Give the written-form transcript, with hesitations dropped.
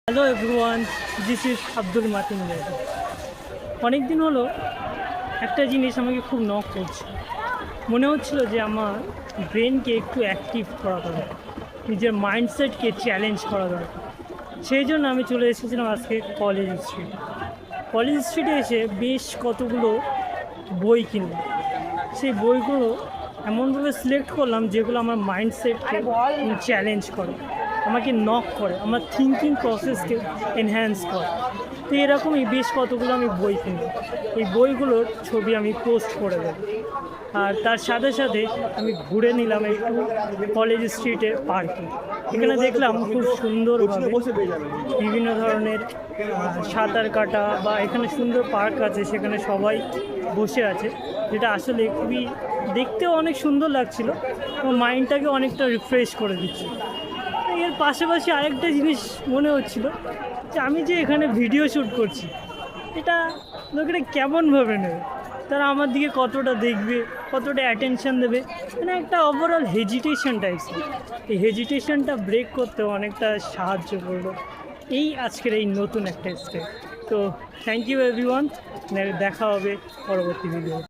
Hello everyone, this is Abdul মাতিন ready. অনেক দিন হলো একটা জিনিস আমাকে খুব নক করছে। মনে হচ্ছিল যে আমার ব্রেনকে একটু অ্যাক্টিভ করা দরকার, নিজের মাইন্ডসেটকে চ্যালেঞ্জ করা দরকার। সেই জন্য আমি চলে এসেছিলাম আজকে কলেজ স্ট্রিটে। কলেজ স্ট্রিটে এসে বেশ কতগুলো বই কিনলাম। সেই বইগুলো এমনভাবে সিলেক্ট করলাম যেগুলো আমার মাইন্ডসেটকে চ্যালেঞ্জ করে, আমাকে নক করে, আমার থিঙ্কিং প্রসেসকে এনহ্যান্স করে। তো এরকমই বেশ কতগুলো আমি বই কিনি। এই বইগুলোর ছবি আমি পোস্ট করে দেব। আর তার সাথে সাথে আমি ঘুরে নিলাম একটু কলেজ স্ট্রিটের পার্কে। এখানে দেখলাম খুব সুন্দরভাবে বিভিন্ন ধরনের সাঁতার কাটা বা এখানে সুন্দর পার্ক আছে, সেখানে সবাই বসে আছে, যেটা আসলে খুবই দেখতেও অনেক সুন্দর লাগছিল এবং মাইন্ডটাকে অনেকটা রিফ্রেশ করে দিচ্ছে। এর পাশাপাশি আরেকটা জিনিস মনে হচ্ছিল যে আমি যে এখানে ভিডিও শ্যুট করছি, এটা লোকেরা কেমনভাবে নেবে, তারা আমার দিকে কতটা দেখবে, কতটা অ্যাটেনশান দেবে, মানে একটা ওভারঅল হেজিটেশন টাইপস। এই হেজিটেশনটা ব্রেক করতেও অনেকটা সাহায্য করলো এই আজকের এই নতুন একটা স্টেপ। তো থ্যাংক ইউ এভরিওয়ান, দেখা হবে পরবর্তী ভিডিও।